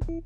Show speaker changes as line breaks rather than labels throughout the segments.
As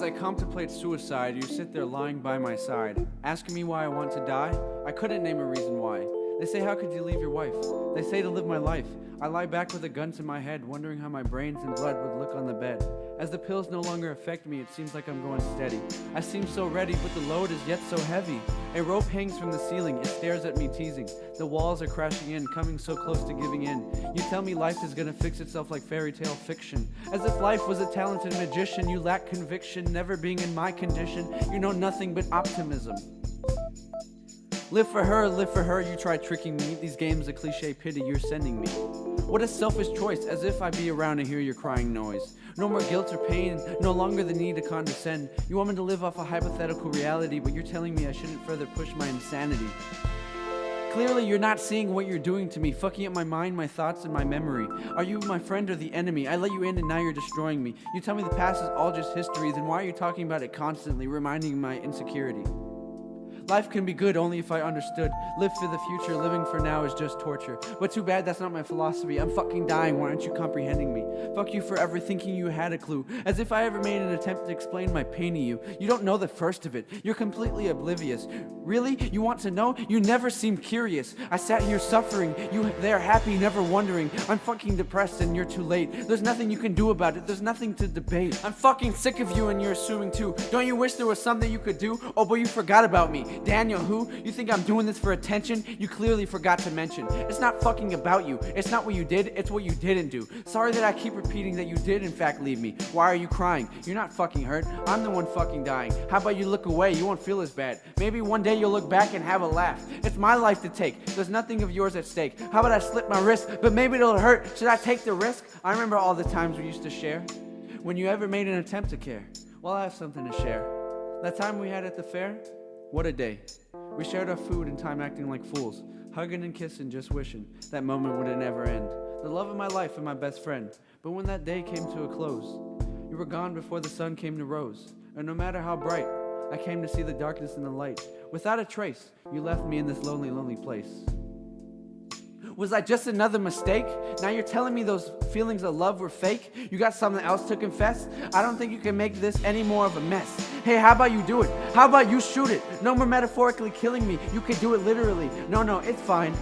I contemplate suicide, you sit there lying by my side, asking me why I want to die. I couldn't name a reason why. They say, how could you leave your wife? They say to live my life. I lie back with a gun to my head, wondering how my brains and blood would look on the bed. As the pills no longer affect me, it seems like I'm going steady. I seem so ready, but the load is yet so heavy. A rope hangs from the ceiling, it stares at me teasing. The walls are crashing in, coming so close to giving in. You tell me life is gonna fix itself like fairy tale fiction. As if life was a talented magician, you lack conviction, never being in my condition. You know nothing but optimism. Live for her, you try tricking me. These games of cliche pity you're sending me. What a selfish choice, as if I'd be around to hear your crying noise. No more guilt or pain, no longer the need to condescend. You want me to live off a hypothetical reality, but you're telling me I shouldn't further push my insanity. Clearly you're not seeing what you're doing to me, fucking up my mind, my thoughts, and my memory. Are you my friend or the enemy? I let you in and now you're destroying me. You tell me the past is all just history, then why are you talking about it constantly, reminding me of my insecurity? Life can be good only if I understood. Live for the future, living for now is just torture. But too bad that's not my philosophy. I'm fucking dying, why aren't you comprehending me? Fuck you forever thinking you had a clue. As if I ever made an attempt to explain my pain to you. You don't know the first of it. You're completely oblivious. Really? You want to know? You never seem curious. I sat here suffering. You there happy, never wondering. I'm fucking depressed and you're too late. There's nothing you can do about it. There's nothing to debate. I'm fucking sick of you and you're assuming too. Don't you wish there was something you could do? Oh, but you forgot about me. Daniel, who? You think I'm doing this for attention? You clearly forgot to mention. It's not fucking about you. It's not what you did, it's what you didn't do. Sorry that I keep repeating that you did in fact leave me. Why are you crying? You're not fucking hurt. I'm the one fucking dying. How about you look away? You won't feel as bad. Maybe one day you'll look back and have a laugh. It's my life to take. There's nothing of yours at stake. How about I slip my wrist? But maybe it'll hurt. Should I take the risk? I remember all the times we used to share. When you ever made an attempt to care. Well, I have something to share. That time we had at the fair? What a day. We shared our food and time acting like fools, hugging and kissing, just wishing that moment would never end. The love of my life and my best friend. But when that day came to a close, you were gone before the sun came to rose. And no matter how bright, I came to see the darkness and the light. Without a trace, you left me in this lonely, lonely place. Was I just another mistake? Now you're telling me those feelings of love were fake? You got something else to confess? I don't think you can make this any more of a mess. Hey, how about you do it? How about you shoot it? No more metaphorically killing me. You could do it literally. No, it's fine.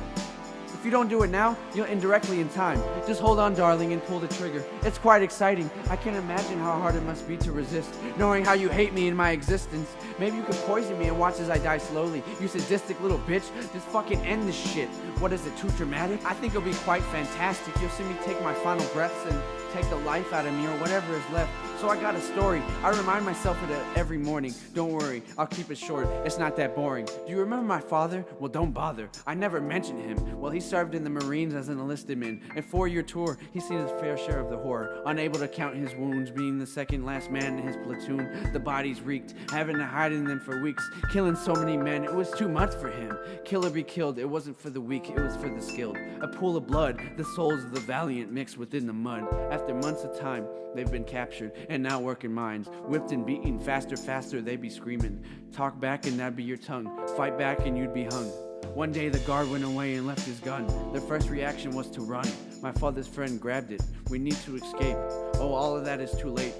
If you don't do it now, you'll indirectly in time. Just hold on, darling, and pull the trigger. It's quite exciting. I can't imagine how hard it must be to resist, knowing how you hate me in my existence. Maybe you could poison me and watch as I die slowly. You sadistic little bitch, just fucking end this shit. What is it, too dramatic? I think it'll be quite fantastic. You'll see me take my final breaths and take the life out of me or whatever is left. So I got a story. I remind myself of it every morning. Don't worry, I'll keep it short. It's not that boring. Do you remember my father? Well, don't bother. I never mentioned him. Well, he served in the Marines as an enlisted man. A 4-year tour, he's seen his fair share of the horror. Unable to count his wounds, being the second last man in his platoon. The bodies reeked, having to hide in them for weeks. Killing so many men, it was too much for him. Kill or be killed, it wasn't for the weak, it was for the skilled. A pool of blood, the souls of the valiant mixed within the mud. After months of time, they've been captured and now work in mines. Whipped and beaten, faster, they be screaming. Talk back and that'd be your tongue. Fight back and you'd be hung. One day the guard went away and left his gun. Their first reaction was to run. My father's friend grabbed it. We need to escape. Oh, all of that is too late.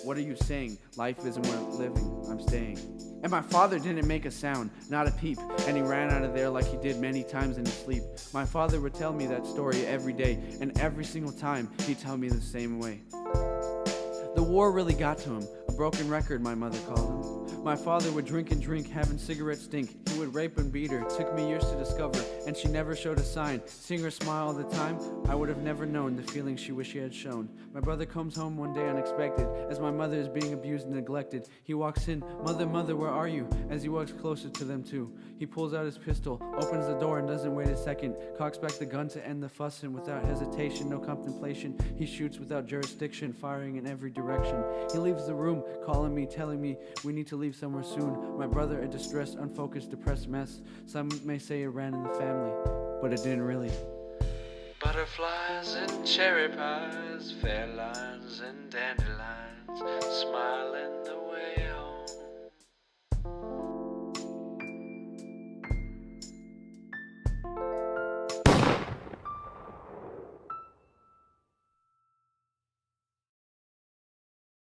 What are you saying? Life isn't worth living. I'm staying. And my father didn't make a sound, not a peep, and he ran out of there like he did many times in his sleep. My father would tell me that story every day, and every single time he'd tell me the same way. The war really got to him. A broken record, my mother called him. My father would drink and drink, having cigarettes stink. He would rape and beat her. Took me years to discover, and she never showed a sign. Seeing her smile all the time, I would have never known the feeling she wished she had shown. My brother comes home one day unexpected, as my mother is being abused and neglected. He walks in, mother, where are you? As he walks closer to them too. He pulls out his pistol, opens the door and doesn't wait a second. Cocks back the gun to end the fuss, and without hesitation, no contemplation, he shoots without jurisdiction, firing in every direction. He leaves the room, calling me, telling me we need to leave somewhere soon. My brother, a distressed, unfocused, depressed mess. Some may say it ran in the family, but it didn't really.
Butterflies and cherry pies, fair lines and dandelions,